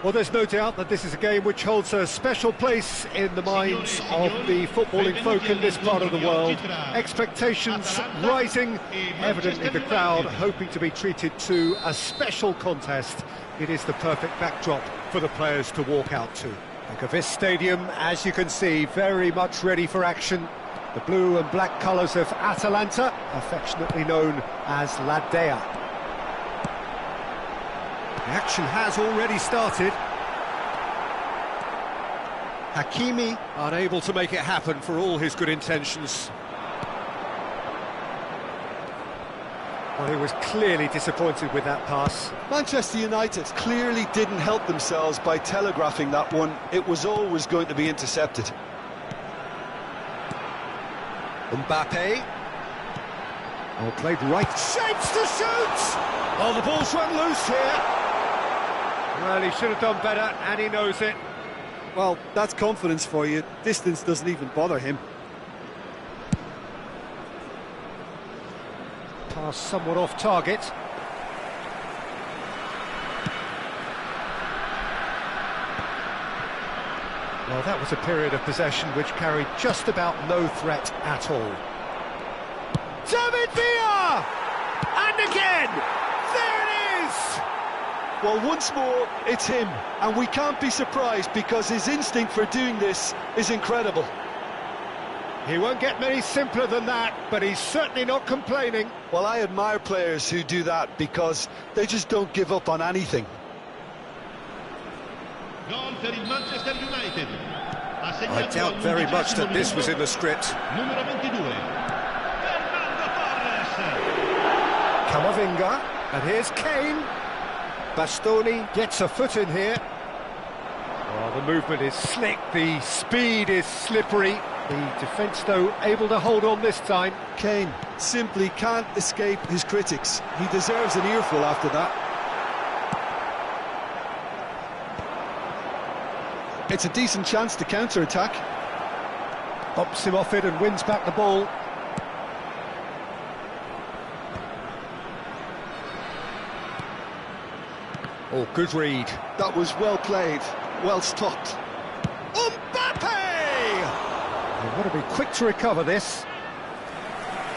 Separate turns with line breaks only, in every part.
Well, there's no doubt that this is a game which holds a special place in the minds of the footballing folk in this part of the world. Expectations rising, evidently the crowd hoping to be treated to a special contest. It is the perfect backdrop for the players to walk out to. Think of this stadium, as you can see, very much ready for action. The blue and black colours of Atalanta, affectionately known as La Dea. The action has already started. Hakimi unable to make it happen for all his good intentions. Well, he was clearly disappointed with that pass.
Manchester United clearly didn't help themselves by telegraphing that one. It was always going to be intercepted.
Mbappe. Oh, played right. Shapes to shoot! Oh, the ball's run loose here. Well, he should have done better, and he knows it.
Well, that's confidence for you. Distance doesn't even bother him.
Pass somewhat off target. Well, that was a period of possession which carried just about no threat at all. David Villa! And again! There it is!
Well, once more, it's him, and we can't be surprised because his instinct for doing this is incredible.
He won't get many simpler than that, but he's certainly not complaining.
Well, I admire players who do that because they just don't give up on anything.
I doubt very much that this was in the script. Camavinga, and here's Kane. Bastoni gets a foot in here. Oh, the movement is slick, the speed is slippery. The defence, though, able to hold on this time.
Kane simply can't escape his critics. He deserves an earful after that. It's a decent chance to counter-attack.
Bumps him off it and wins back the ball. Oh, good read.
That was well played, well stopped.
Mbappe! They've got to be quick to recover this.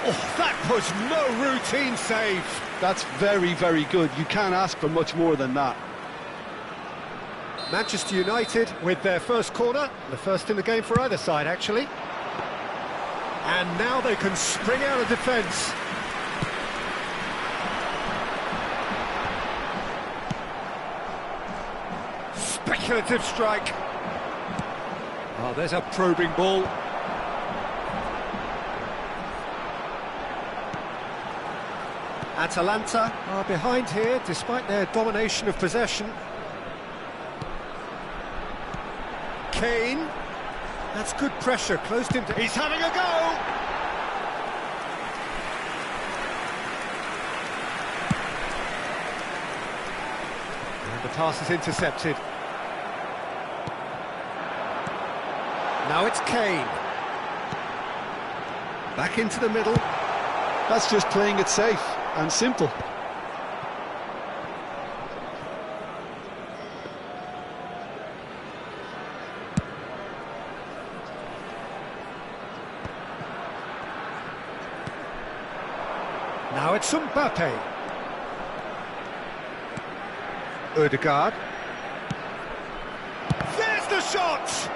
Oh, that was no routine save.
That's very, very good. You can't ask for much more than that.
Manchester United with their first corner, the first in the game for either side, actually. And now they can spring out of defence. Speculative strike. Oh, there's a probing ball. Atalanta are behind here, despite their domination of possession. Kane. That's good pressure, closed him. He's having a go! And the pass is intercepted. Now it's Kane. Back into the middle.
That's just playing it safe and simple.
Now it's Mbappe. Odegaard. There's the shot!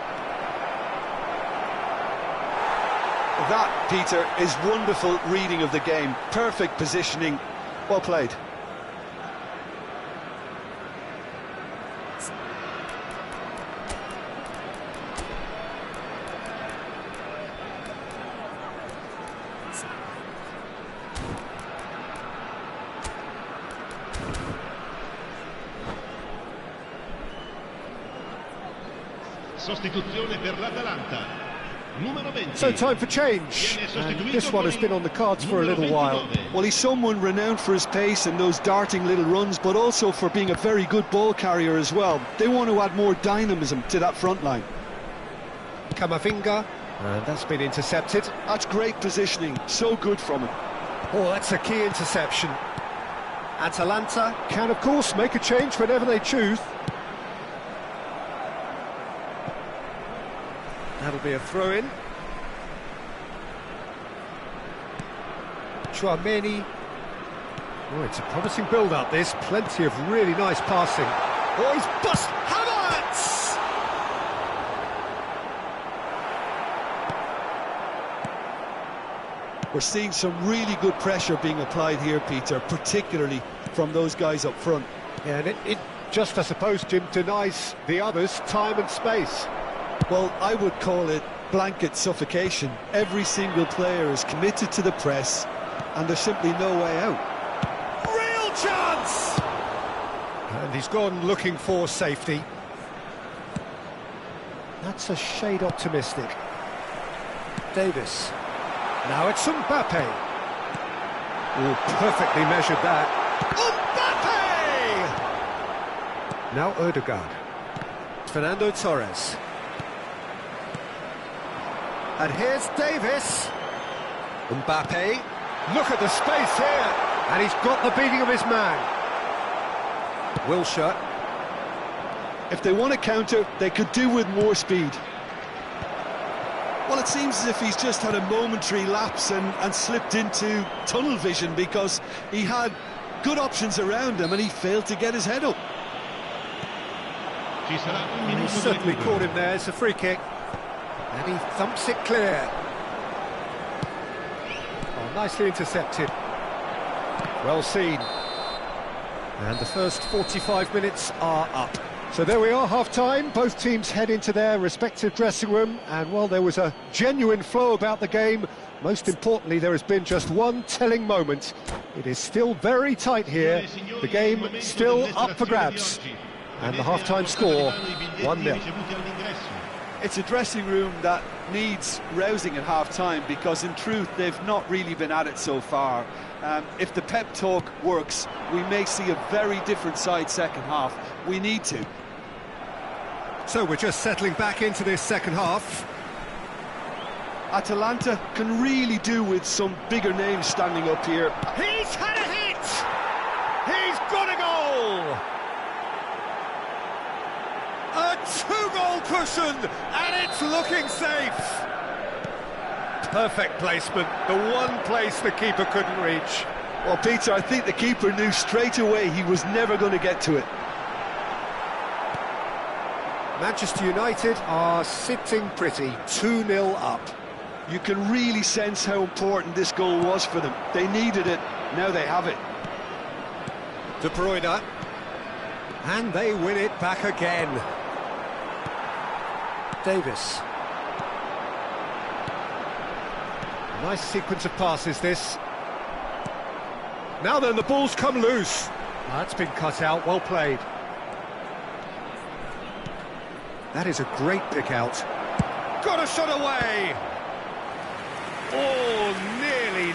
That, Peter, is wonderful reading of the game. Perfect positioning. Well played.
Sostituzione per l'Atalanta. Numero 20.
So time for change, and this one has been on the cards for a little while.
Well, he's someone renowned for his pace and those darting little runs, but also for being a very good ball carrier as well. They want to add more dynamism to that front line.
Camavinga, and that's been intercepted.
That's great positioning, so good from him.
Oh, that's a key interception. Atalanta can, of course, make a change whenever they choose. That'll be a throw-in. Chouameni. Oh, it's a promising build-up, this. Plenty of really nice passing. Oh, he's bust! Havertz!
We're seeing some really good pressure being applied here, Peter, particularly from those guys up front.
Yeah, and it just, I suppose, Jim, denies the others time and space.
Well, I would call it blanket suffocation. Every single player is committed to the press, and there's simply no way out.
Real chance! And he's gone looking for safety. That's a shade optimistic. Davis. Now it's Mbappe. Oh, perfectly measured that. Mbappe! Now Odegaard. Fernando Torres. And here's Davis. Mbappe. Look at the space here. And he's got the beating of his man. Wilshere.
If they want to counter, they could do with more speed. Well, it seems as if he's just had a momentary lapse and slipped into tunnel vision, because he had good options around him and he failed to get his head up.
Ci sarà un
He
minuto di
certainly
recupero.
caught him there. It's a free kick. And he thumps it clear. Oh, nicely intercepted. Well seen. And the first 45 minutes are up. So there we are, half-time. Both teams head into their respective dressing room, and while there was a genuine flow about the game, most importantly, there has been just one telling moment. It is still very tight here. The game still up for grabs. And the half-time score, 1-0.
It's a dressing room that needs rousing at half-time, because in truth they've not really been at it so far. If the pep talk works, we may see a very different side second half. We need to.
So we're just settling back into this second half.
Atalanta can really do with some bigger names standing up here.
He's had a hit! He's got a goal! A two-goal cushion, and it's looking safe! Perfect placement, the one place the keeper couldn't reach.
Well, Peter, I think the keeper knew straight away he was never going to get to it.
Manchester United are sitting pretty, 2-0 up.
You can really sense how important this goal was for them. They needed it, now they have it.
De Bruyne, and they win it back again. Davis. Nice sequence of passes, this. Now then, the ball's come loose. That's been cut out, well played. That is a great pick out. Got a shot away! Oh, nearly.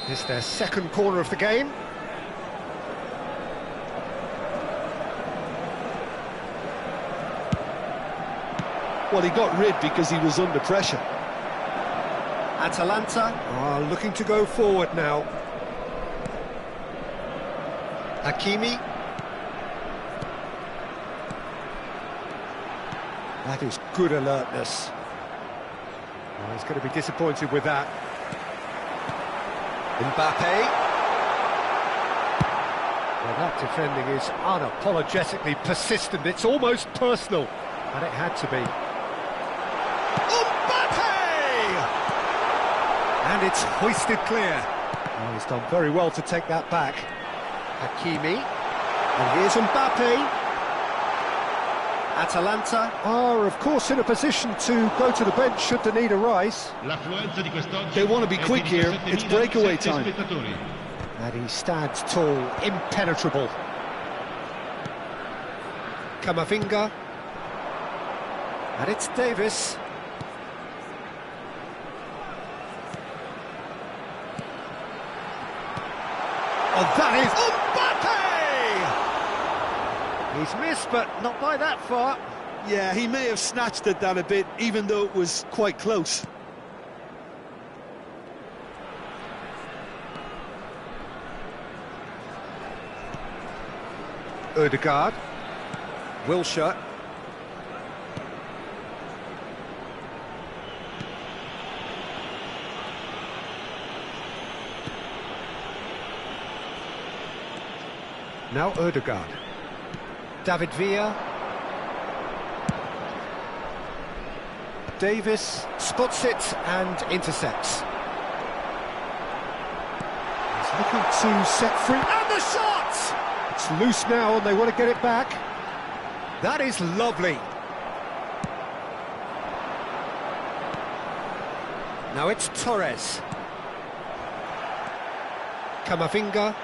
It's their second corner of the game.
Well, he got rid because he was under pressure.
Atalanta are looking to go forward now. Hakimi. That is good alertness. Oh, he's going to be disappointed with that. Mbappe. Well, that defending is unapologetically persistent. It's almost personal, and it had to be. And it's hoisted clear. Oh, he's done very well to take that back. Hakimi. And here's Mbappe. Atalanta are, of course, in a position to go to the bench should the need arise.
They want to be quick here. It's breakaway time.
And he stands tall, impenetrable. Camavinga. And it's Davis. Oh, that is Mbappe! He's missed, but not by that far.
Yeah, he may have snatched at that a bit, even though it was quite close.
Odegaard. Wilshere. Now Ødegaard. David Villa. Davis spots it and intercepts. He's looking to set free. And the shot! It's loose now and they want to get it back. That is lovely. Now it's Torres. Camavinga.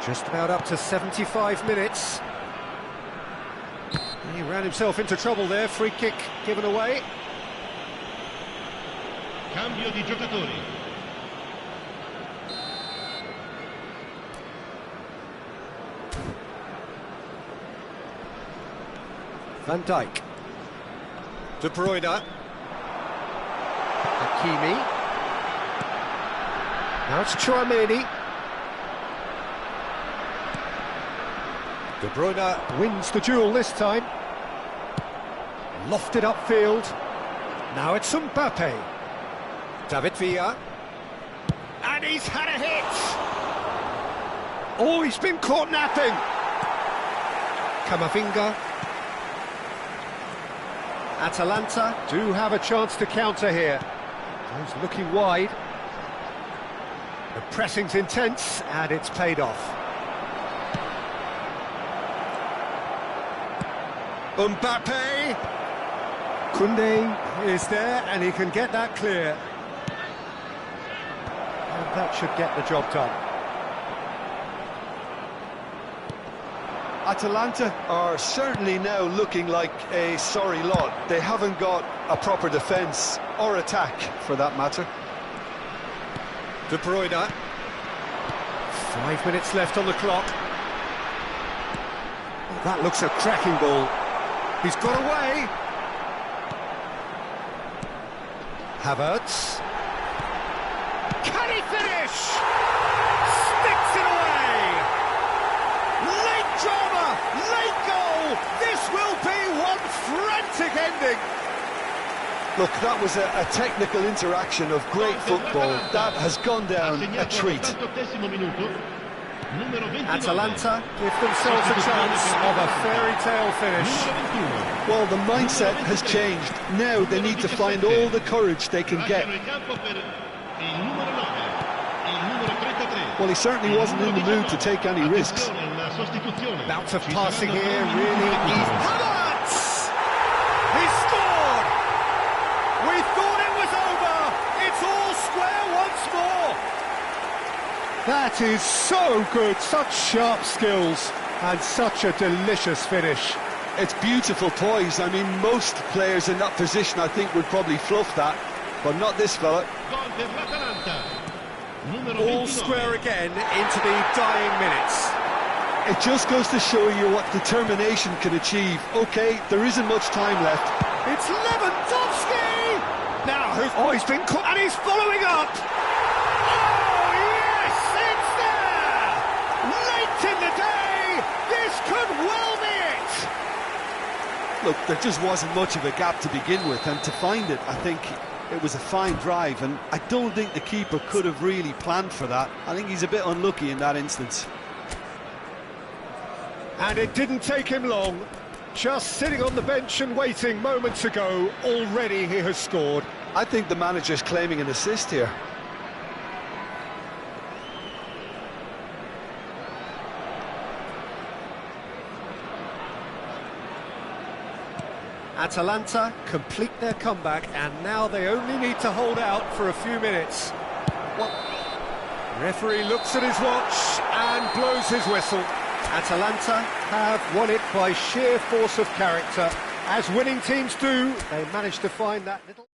Just about up to 75 minutes. He ran himself into trouble there. Free kick given away.
Cambio di giocatori.
Van Dijk. De Bruyne. Hakimi. Now it's Tchouaméni. De Bruyne wins the duel this time. Lofted upfield. Now it's Mbappe. David Villa. And he's had a hit! Oh, he's been caught napping! Camavinga. Atalanta do have a chance to counter here. He's looking wide. The pressing's intense and it's paid off. Mbappe! Koundé is there and he can get that clear. And that should get the job done.
Atalanta are certainly now looking like a sorry lot. They haven't got a proper defence, or attack for that matter.
De Bruyne. 5 minutes left on the clock. Oh, that looks a cracking ball. He's got away. Havertz. Can he finish? Sticks it away. Late drama, late goal. This will be one frantic ending.
Look, that was a technical interaction of great football. That has gone down a treat.
Atalanta give themselves a chance of a fairy tale finish.
Well, the mindset has changed. Now they need to find all the courage they can get. Well, he certainly wasn't in the mood to take any risks.
Bout of passing here, really easy. Havertz! He scored! We thought it was over! It's all square once more! That is so good, such sharp skills, and such a delicious finish.
It's beautiful poise. I mean, most players in that position, I think, would probably fluff that, but not this fella.
All square again into the dying minutes.
It just goes to show you what determination can achieve. OK, there isn't much time left.
It's Lewandowski! Now, he's been caught, and he's following up! Oh, yes, it's there! Late in the day, this could well be it!
Look, there just wasn't much of a gap to begin with, and to find it, I think it was a fine drive, and I don't think the keeper could have really planned for that. I think he's a bit unlucky in that instance.
And it didn't take him long. Just sitting on the bench and waiting moments ago, already he has scored.
I think the manager's claiming an assist here.
Atalanta complete their comeback, and now they only need to hold out for a few minutes. Referee looks at his watch and blows his whistle. Atalanta have won it by sheer force of character. As winning teams do, they managed to find that little...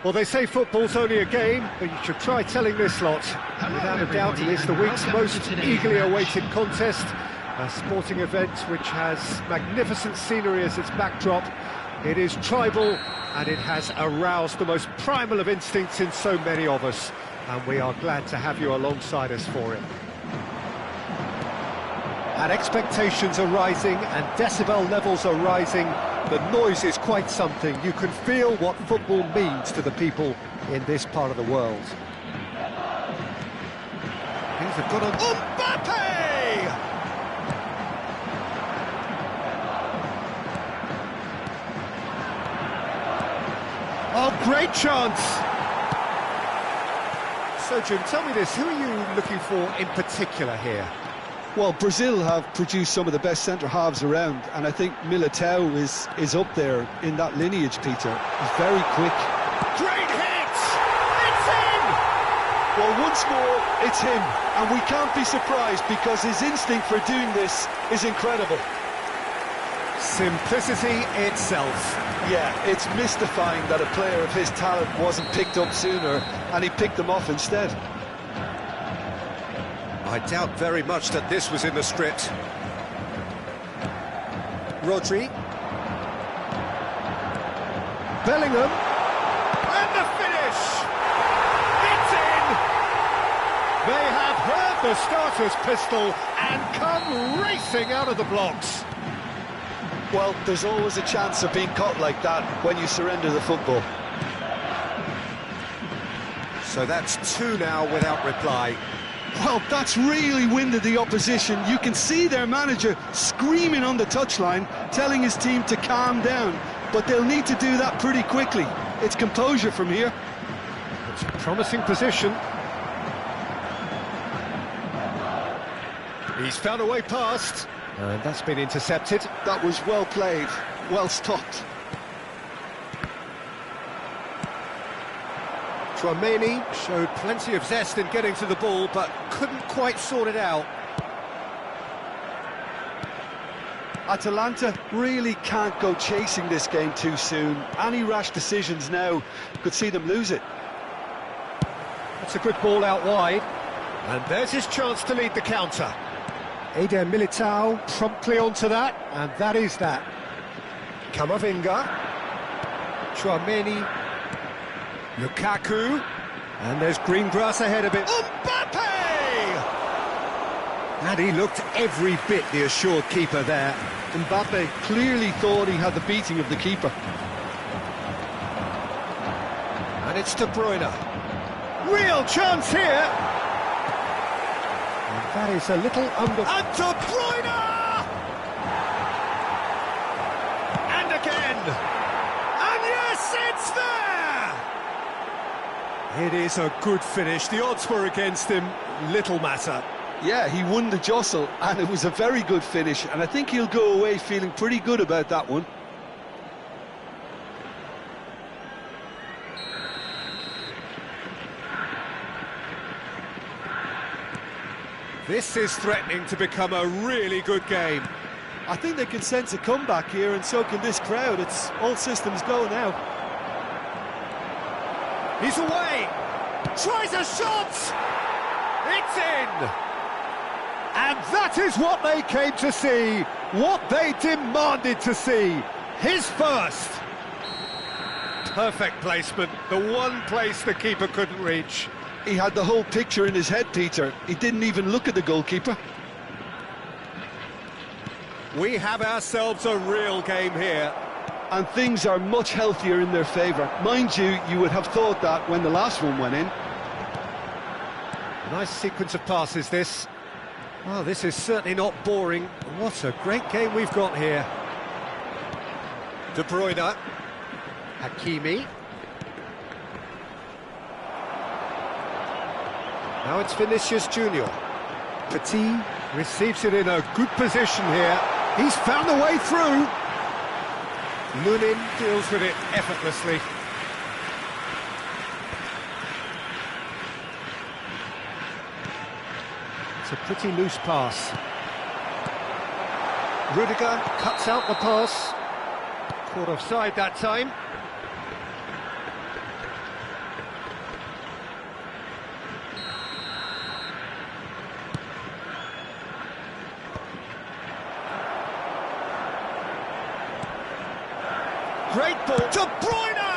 Well, they say football's only a game, but you should try telling this lot. Without a doubt, it is the week's most eagerly awaited contest. A sporting event which has magnificent scenery as its backdrop. It is tribal, and it has aroused the most primal of instincts in so many of us. And we are glad to have you alongside us for it. And expectations are rising, and decibel levels are rising. The noise is quite something. You can feel what football means to the people in this part of the world. Things have got on. Mbappe! Oh, great chance! So, Jim, tell me this, who are you looking for in particular here?
Well, Brazil have produced some of the best centre-halves around, and I think Militao is up there in that lineage, Peter. He's very quick.
Great hit! It's in!
Well, once more, it's him, and we can't be surprised because his instinct for doing this is incredible.
Simplicity itself.
Yeah, it's mystifying that a player of his talent wasn't picked up sooner, and he picked them off instead.
I doubt very much that this was in the script. Rodri. Bellingham. And the finish! It's in! They have heard the starter's pistol and come racing out of the blocks.
Well, there's always a chance of being caught like that when you surrender the football.
So that's two now without reply.
Well, that's really winded the opposition. You can see their manager screaming on the touchline, telling his team to calm down. But they'll need to do that pretty quickly. It's composure from here.
It's a promising position. He's found a way past. And that's been intercepted.
That was well played, well stopped.
Tchouaméni showed plenty of zest in getting to the ball, but couldn't quite sort it out.
Atalanta really can't go chasing this game too soon. Any rash decisions now could see them lose it.
That's a good ball out wide. And there's his chance to lead the counter. Eder Militao promptly onto that, and that is that. Camavinga. Tchouaméni. Lukaku, and there's green grass ahead of it. Mbappe! And he looked every bit the assured keeper there.
Mbappe clearly thought he had the beating of the keeper.
And it's De Bruyne. Real chance here! And that is a little under... And De Bruyne! And again! And yes, it's there! It is a good finish. The odds were against him, little matter.
Yeah, he won the jostle, and it was a very good finish, and I think he'll go away feeling pretty good about that one.
This is threatening to become a really good game.
I think they can sense a comeback here, and so can this crowd. It's all systems go now.
He's away! Tries a shot! It's in! And that is what they came to see, what they demanded to see. His first. Perfect placement, the one place the keeper couldn't reach.
He had the whole picture in his head, Peter. He didn't even look at the goalkeeper.
We have ourselves a real game here.
And things are much healthier in their favour. Mind you, you would have thought that when the last one went in.
Nice sequence of passes, this. Oh, this is certainly not boring. What a great game we've got here. De Bruyne. Hakimi. Now it's Vinicius Junior. Petit receives it in a good position here. He's found a way through. Lunin deals with it effortlessly. It's a pretty loose pass. Rudiger cuts out the pass. Caught offside that time. Great ball. De Bruyne!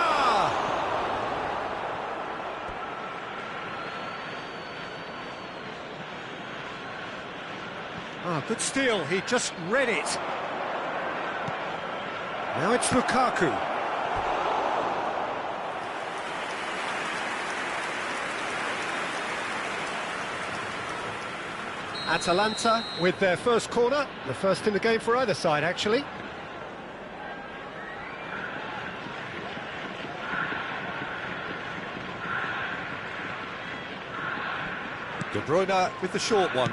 Oh, good steal. He just read it. Now it's Lukaku. Atalanta with their first corner, the first in the game for either side, actually. De Bruyne with the short one.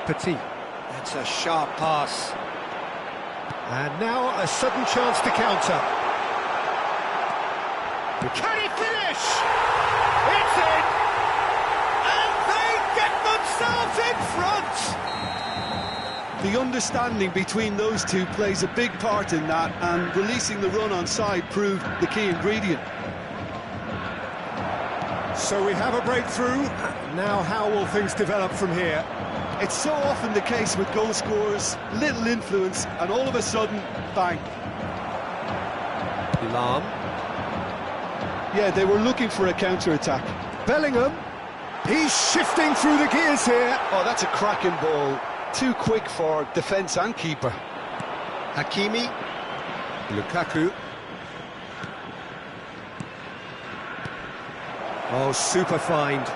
Petit. That's a sharp pass. And now a sudden chance to counter. Can he finish? It's in! And they get themselves in front!
The understanding between those two plays a big part in that, and releasing the run on side proved the key ingredient.
So we have a breakthrough. Now how will things develop from here?
It's so often the case with goal scorers, little influence, and all of a sudden, bang.
Lam.
Yeah, they were looking for a counter-attack.
Bellingham. He's shifting through the gears here.
Oh, that's a cracking ball. Too quick for defence and keeper.
Hakimi. Lukaku. Oh, super find.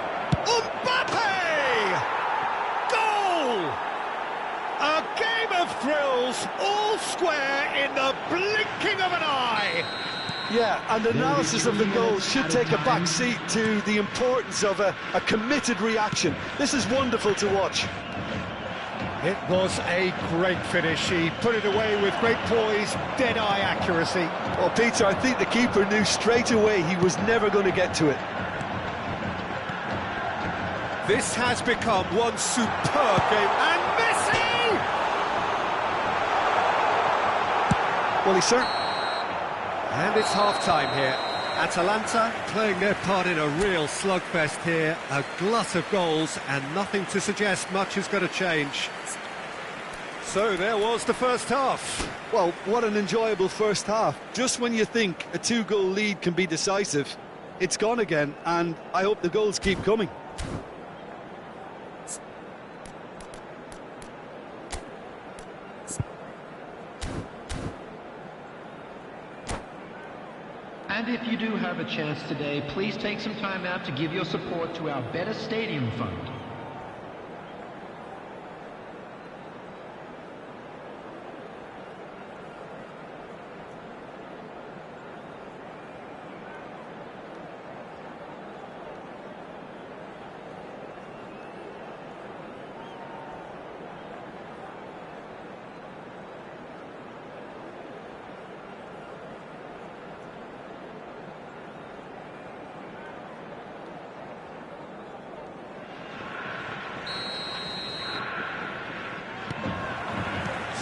A game of thrills, all square in the blinking of an eye.
Yeah, and analysis of the goal should take a back seat to the importance of a committed reaction. This is wonderful to watch.
It was a great finish. He put it away with great poise, dead-eye accuracy.
Well, Peter, I think the keeper knew straight away he was never going to get to it.
This has become one superb game. And Messi!
Well, he's certain.
And it's half-time here. Atalanta playing their part in a real slugfest here. A glut of goals and nothing to suggest much is going to change. So there was the first half.
Well, what an enjoyable first half. Just when you think a two-goal lead can be decisive, it's gone again, and I hope the goals keep coming.
And if you do have a chance today, please take some time out to give your support to our Better Stadium Fund.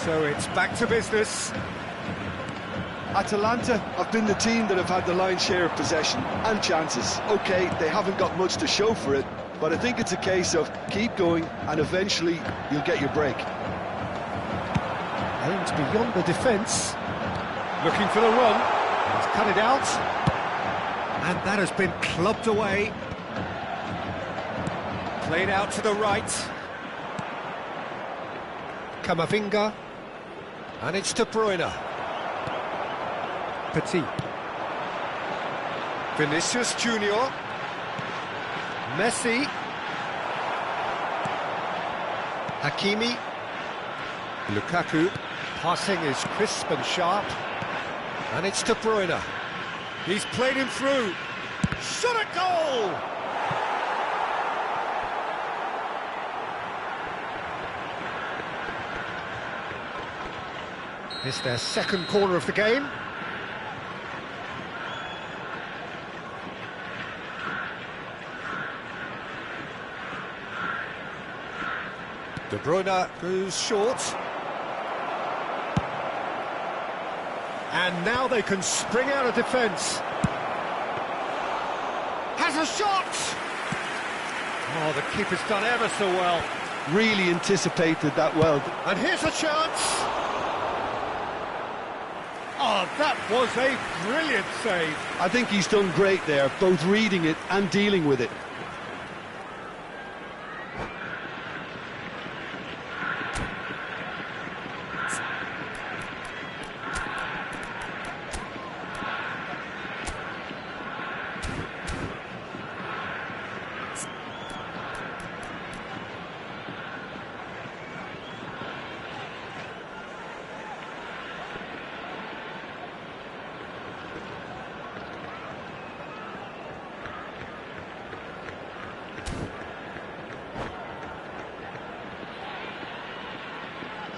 So it's back to business.
Atalanta have been the team that have had the lion's share of possession and chances. OK, they haven't got much to show for it, but I think it's a case of keep going and eventually you'll get your break.
Aimed beyond the defence. Looking for the run. He's cut it out. And that has been clubbed away. Played out to the right. Camavinga. And it's De Bruyne. Petit. Vinicius Junior. Messi. Hakimi. Lukaku. Passing is crisp and sharp. And it's De Bruyne. He's played him through. Shot a goal! It's their second corner of the game. De Bruyne goes short. And now they can spring out of defence. Has a shot! Oh, the keeper's done ever so well.
Really anticipated that well.
And here's a chance. Oh, that was a brilliant save.
I think he's done great there, both reading it and dealing with it.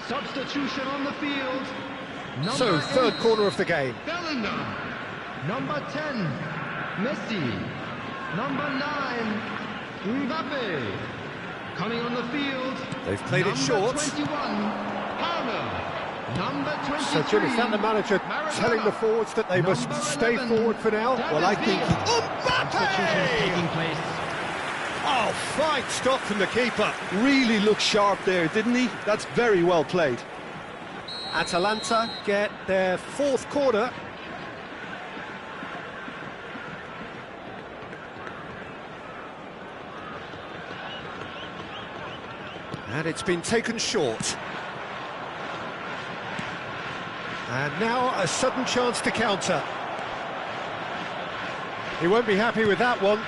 Substitution on the field.
So, third corner of the game.
Bellingham. Number 10, Messi. Number 9, Mbappe. Coming on the field.
They've played it short.
21, Palmer. Number 23.
So, Jim, is that the manager telling the forwards that they must stay forward for now?
Well, I think he...
Taking place.
Oh, fine stop from the keeper.
Really looked sharp there, didn't he? That's very well played.
Atalanta get their fourth corner. And it's been taken short. And now a sudden chance to counter. He won't be happy with that one.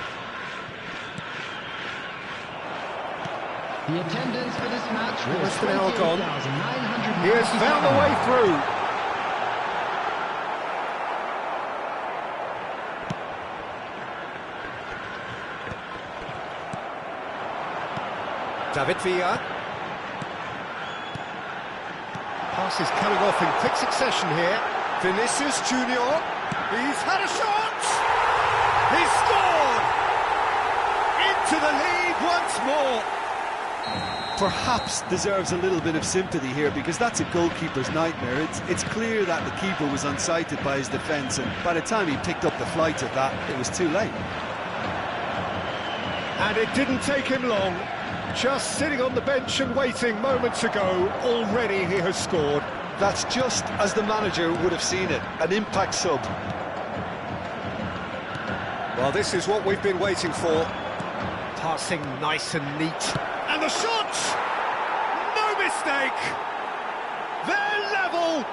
The attendance for this match was
an hour gone.
28,900.
He has found the way through. David Villa. Pass is coming off in quick succession here. Vinicius Junior. He's had a shot. He's scored. Into the lead once more.
Perhaps deserves a little bit of sympathy here, because that's a goalkeeper's nightmare. It's clear that the keeper was unsighted by his defence, and by the time he picked up the flight of that, it was too late.
And it didn't take him long. Just sitting on the bench and waiting moments ago, already he has scored.
That's just as the manager would have seen it, an impact sub.
Well, this is what we've been waiting for. Passing nice and neat. And the shot! No mistake! They're level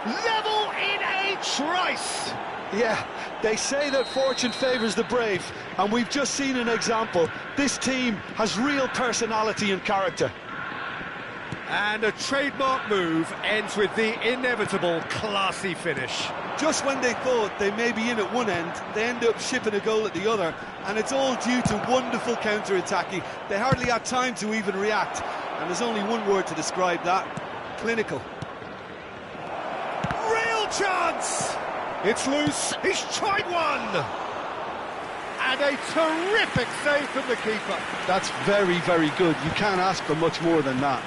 in a trice!
Yeah, they say that fortune favours the brave, and we've just seen an example. This team has real personality and character.
And a trademark move ends with the inevitable classy finish.
Just when they thought they may be in at one end, they end up shipping a goal at the other, and it's all due to wonderful counter-attacking. They hardly had time to even react, and there's only one word to describe that: clinical.
Real chance! It's loose, he's tried one! And a terrific save from the keeper.
That's very, very good. You can't ask for much more than that.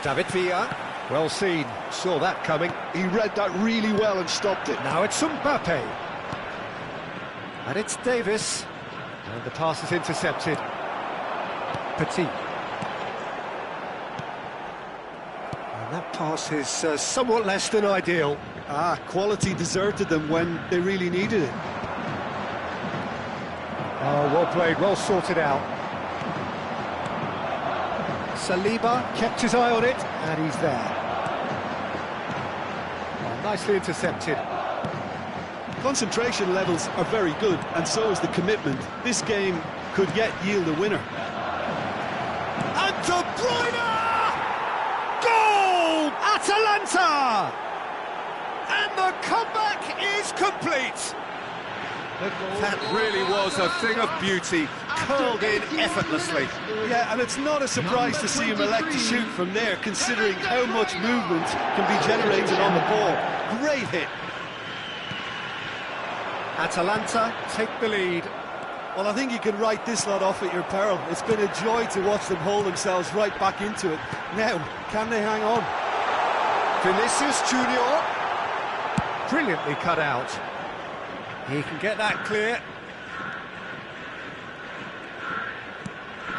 David Villa, well seen, saw that coming.
He read that really well and stopped it.
Now it's Mbappe. And it's Davis. And the pass is intercepted. Petit. And that pass is somewhat less than ideal.
Quality deserted them when they really needed it.
Oh, well played, well sorted out. Saliba kept his eye on it, and he's there. Oh, nicely intercepted.
Concentration levels are very good, and so is the commitment. This game could yet yield a winner.
And De Bruyne! Goal! Atalanta! And the comeback is complete. That really was a thing of beauty, curled in effortlessly.
Yeah, and it's not a surprise to see him elect to shoot from there, considering how much movement can be generated on the ball. Great hit.
Atalanta take the lead.
Well, I think you can write this lot off at your peril. It's been a joy to watch them hold themselves right back into it. Now, can they hang on?
Vinicius Junior. Brilliantly cut out. He can get that clear.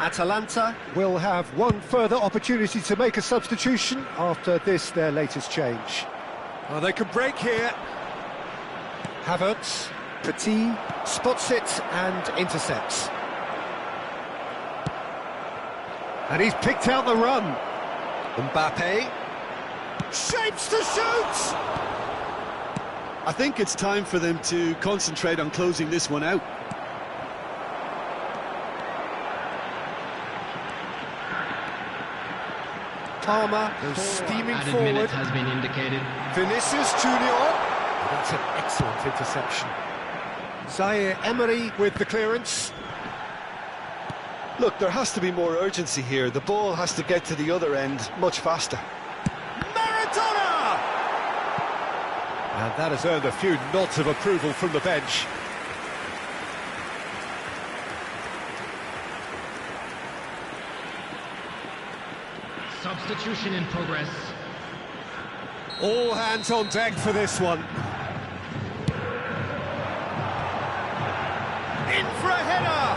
Atalanta will have one further opportunity to make a substitution after this, their latest change. Well, they can break here. Havertz, Petit, spots it and intercepts. And he's picked out the run. Mbappe shapes to shoot!
I think it's time for them to concentrate on closing this one out.
Palmer goes steaming
Added
forward.
minute has been indicated.
Vinicius Junior. That's an excellent interception. Zaire Emery with the clearance.
Look, there has to be more urgency here. The ball has to get to the other end much faster.
Maradona! And that has earned a few nods of approval from the bench.
Substitution in progress.
All hands on deck for this one. In for a header!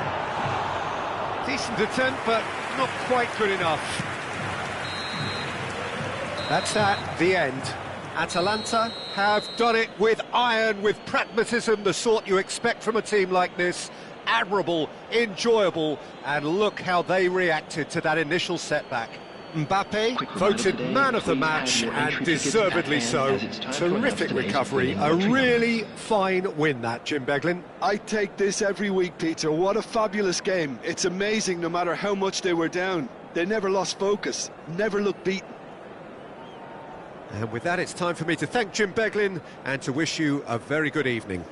Decent attempt, but not quite good enough. That's at the end. Atalanta have done it with iron, with pragmatism, the sort you expect from a team like this. Admirable, enjoyable, and look how they reacted to that initial setback. Mbappe voted man of the match, and deservedly so. Terrific recovery, a really fine win that, Jim Beglin.
I take this every week, Peter. What a fabulous game. It's amazing no matter how much they were down. They never lost focus, never looked beaten.
And with that, it's time for me to thank Jim Beglin and to wish you a very good evening.